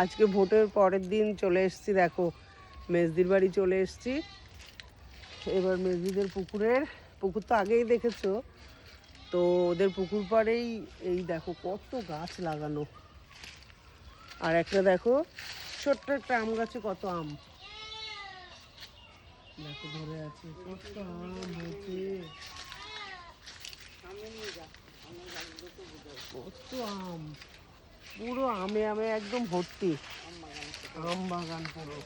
আজকে ভোটের পরের দিন চলে এসেছি, দেখো মেজদির বাড়ি চলে এসেছি। এবার মেজদিদের পুকুর তো আগেই দেখেছো, তো ওদের পুকুর পাড়েই এই দেখো কত গাছ লাগানো। আর একটা দেখো ছোট্ট একটা আম গাছে কত আম দেখো ধরে আছে, কত আম হয়েছে, কত আম, পুরো আমে আমে একদম ভর্তি, আম বাগান পুরো।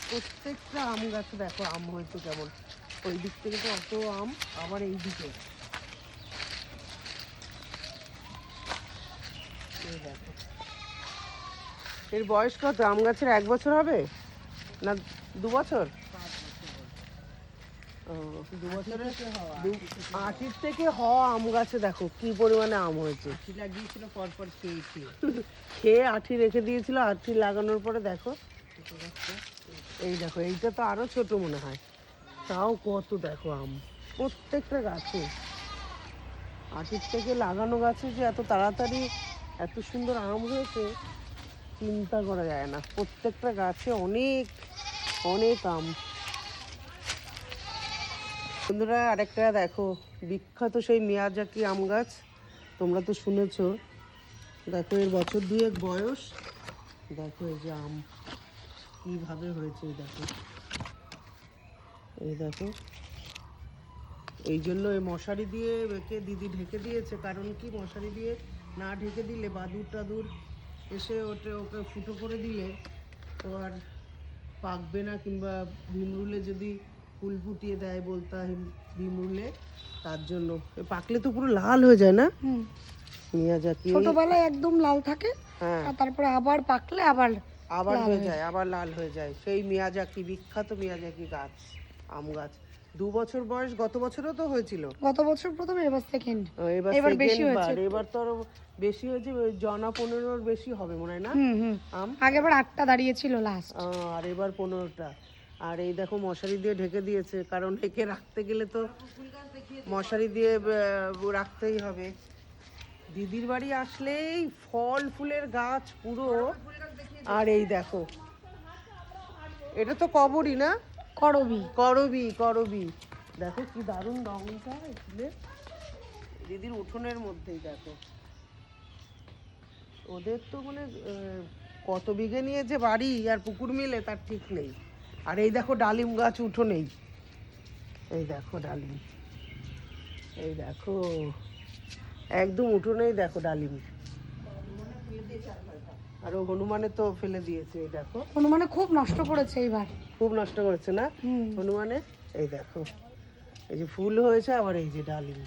প্রত্যেকটা আম গাছে দেখো আম হয়েছে কেমন, ওই দিক থেকে তো অত আম, আবার এই দিকে দেখো। এর বয়স কত আম গাছের? 1 বছর হবে না 2 বছর? 2 বছরের আটির থেকে হওয়া আম গাছে দেখো কি পরিমাণে আম হয়েছে। লাগিয়েছিল পরপর খেয়ে আঠি রেখে দিয়েছিল, আঠি লাগানোর পরে দেখো এই দেখো, এইটা তো আরো ছোট মনে হয়, তাও কত দেখো আম প্রত্যেকটা গাছে। আটির থেকে লাগানো গাছে যে এত তাড়াতাড়ি এত সুন্দর আম হয়েছে চিন্তা করা যায় না। প্রত্যেকটা গাছে অনেক অনেক আম। বন্ধুরা আরেকটা দেখো বিখ্যাত সেই মিয়াজাকি আম গাছ, তোমরা তো শুনেছো। দেখো এর বছর 2 বয়স, দেখো এই যে আম কিভাবে হয়েছে, দেখো এই দেখো। এই জন্য এই মশারি দিয়ে একে দিদি ঢেকে দিয়েছে, কারণ কি মশারি দিয়ে না ঢেকে দিলে বাদুর টাদুর এসে ওকে ফুটো করে দিলে তো আর পাকবে না, কিংবা ভিমরুলে যদি ফুল ফুটিয়ে দেয় বলতে ভিমরুলে, তার জন্য। পাকলে তো পুরো লাল হয়ে যায় না মিয়াজাকি, ছোটবেলায় একদম লাল থাকে, হ্যাঁ, আর তারপরে আবার পাকলে আবার হয়ে যায়, আবার লাল হয়ে যায়। সেই মিয়াজাকি, বিখ্যাত মিয়াজাকি গাছ, আম গাছ। 2 বছর বয়স, গত বছরও তো হয়েছিল। গত বছর প্রথম, এবার সেকেন্ড, এবার বেশি হয়েছে, এবার তো আরো বেশি হয়েছে, জনা 15-র বেশি হবে মনে হয় না আম। আগেবার 8টা দাঁড়িয়েছিল লাস্ট, আর এবার 15টা। আর এই দেখো মশারি দিয়ে ঢেকে দিয়েছে, কারণ একে রাখতে গেলে তো মশারি দিয়ে রাখতেই হবে। দিদির বাড়ি আসলেই ফল ফুলের গাছ পুরো। আর এই দেখো এটা তো কবরই না, করবি করবি করবি, দেখো কি দারুণ রঙটা ফুলের। দিদির উঠোনের মধ্যেই দেখো, ওদের তো মানে কত বিঘে নিয়ে যে বাড়ি আর পুকুর মিলে তার ঠিক নেই। আর এই দেখো ডালিম গাছ উঠোনেই, এই দেখো ডালিম, এই দেখো একদম উঠোনেই দেখো ডালিম। আর ও হনুমানে তো ফেলে দিয়েছে, এই দেখো হনুমানে খুব নষ্ট করেছে এইবার, খুব নষ্ট করেছে না হনুমানে। এই দেখো এই যে ফুল হয়েছে, আবার এই যে ডালিম,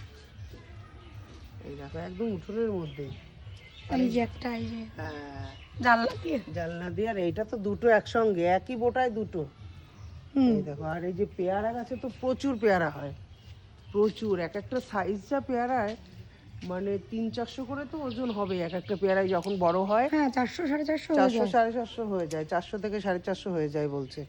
এই দেখো একদম উঠোনের মধ্যেই। এই যে একটা, এই যে হ্যাঁ জানলা দিয়ে, আর এইটা তো দুটো একসঙ্গে, একই বোটায় দুটো। এই দেখো, আর এই যে পেয়ারা গাছে তো প্রচুর পেয়ারা হয়, প্রচুর, এক একটা সাইজ যা পেয়ারায় মানে 300-400 করে তো ওজন হবে এক একটা পেয়ারায় যখন বড় হয়। হ্যাঁ 400-450, 400-450 হয়ে যায়, 400 থেকে 450 হয়ে যায় বলছে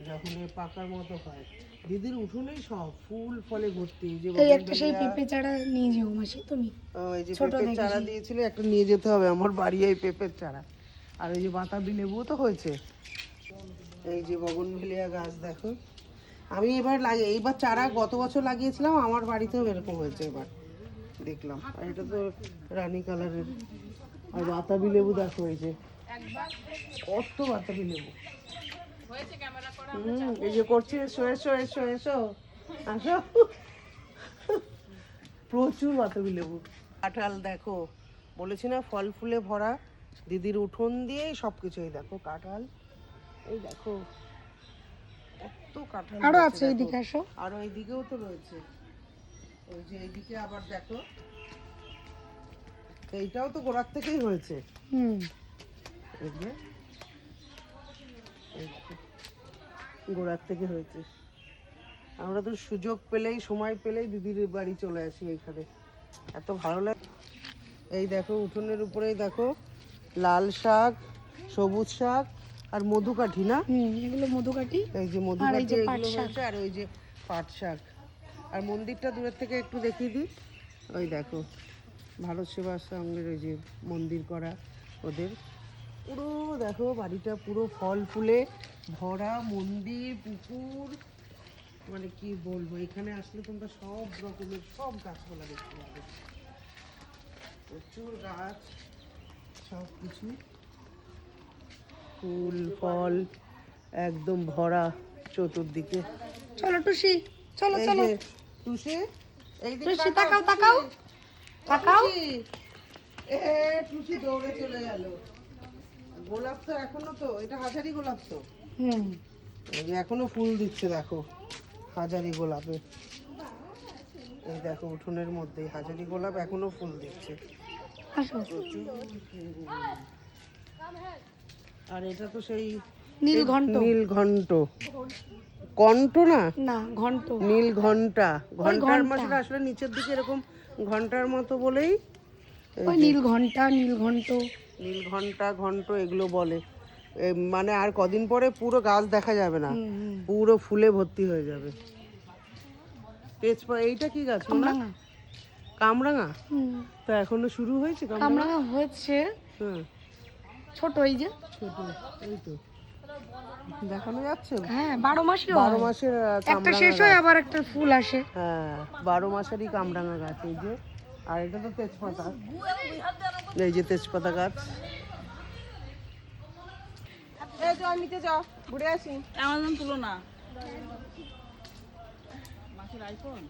যখন পাকার মতো হয়। দিদির উঠোনেই সব ফুল ফলে ভর্তি। যে একটা সেই পেঁপে চারা নিয়ে যাও মাসি তুমি, এই যে পেঁপের চারা দিয়েছিল, একটা নিয়ে যেতে হবে আমার বাড়ি, এই পেঁপের চারা। আর ওই যে বাতাবি লেবু তো হয়েছে, এই যে বগনভেলিয়া গাছ দেখো। আমি এইবার চারা গত বছর লাগিয়েছিলাম, আমার বাড়িতেও এরকম হয়েছে এবার দেখলাম। আর এটা তো রানী কালারের। আর বাতাবি লেবু দেখো, এই যে কত বাতাবি লেবু, এই যে করছে, এসো এসো এসো এসো আসো, প্রচুর বাতাবি লেবু। কাঁঠাল দেখো, বলেছি না ফল ফুলে ভরা, দিদির উঠোন দিয়েই সবকিছু। এই দেখো কাঁঠাল, এই দেখো কত কাঁঠাল আরো আছে, এইদিকে আসো, আরো এইদিকেও তো রয়েছে। ওই যে এইদিকে আবার দেখো, এইটাও তো গোড়ার থেকেই হয়েছে। গোড়ার থেকে হয়েছে। আমরা তো সুযোগ পেলেই, সময় পেলেই দিদির বাড়ি চলে আসি, এইখানে এত ভালো লাগে। এই দেখো উঠোনের উপরেই দেখো লাল শাক, সবুজ শাক আর মধুকাঠি, না এগুলো মধুকাঠি, এই যে মধুকাঠি এগুলো হয়েছে, আর ওই যে পাট শাক। আর মন্দিরটা দূরের থেকে একটু দেখিয়ে দিই, ওই দেখো ভারত সেবাশ্রমের ওই যে মন্দির করা, ওদের। পুরো দেখো বাড়িটা পুরো ফল ফুলে ভরা, মন্দির, পুকুর, মানে কি বলবো, এখানে আসলে তোমরা সব রকমের সব গাছপালা দেখতে পাবে, প্রচুর গাছ, সব কিছু ফুল ফল একদম ভরা চতুর্দিকে। চলো টুসি, চলো এই চলো যে টুসি, এই দিকে টুসি তাকাও, তাকাও তাকাও তাকাও। টুসি। এ টুসি দৌড়ে চলে গেল। গোলাপ তো এখনো, তো এটা হাজারি গোলাপ তো, হুম, এই যে এখনো ফুল দিচ্ছে দেখো, হাজারি গোলাপে। এই দেখো উঠোনের মধ্যে হাজারি গোলাপ এখনো ফুল দিচ্ছে, আসো। প্রচুর ফুল। আর এটা তো সেই নীলঘণ্ট। নীলঘণ্ট, কণ্ঠ না, না ঘন্ট। নীল ঘন্টা, ঘন্টার ঘন্টা। মতো আসলে নিচের দিকে এরকম ঘন্টার মতো বলেই ওই নীল ঘন্টা, নীলঘণ্ট। নীল ঘন্টা, ঘন্ট এগুলো বলে। মানে আর কদিন পরে পুরো গাছ দেখা যাবে না, হুম, হুম। পুরো ফুলে ভর্তি হয়ে যাবে। তেজপাতা, এইটা কি গাছ না? কামরাঙা। কামরাঙা। হুম, তো এখনো শুরু হয়েছে কামরাঙা? কামরাঙা হয়েছে, হ্যাঁ, ছোট এই যে। ছোট, এই তো দেখানো যাচ্ছে। হ্যাঁ 12 মাসই 12 হয়। মাসের একটা কামরাঙা শেষ হয় গাছ। আবার একটা ফুল আসে। হ্যাঁ 12 মাসেরই কামরাঙা গাছ এই যে। আর এটা তো তেজপাতা, এই যে তেজপাতা গাছ। এই যাও নিতে যাও, ঘুরে আসি। আমার নাম তুলো না মাসের আইফোন।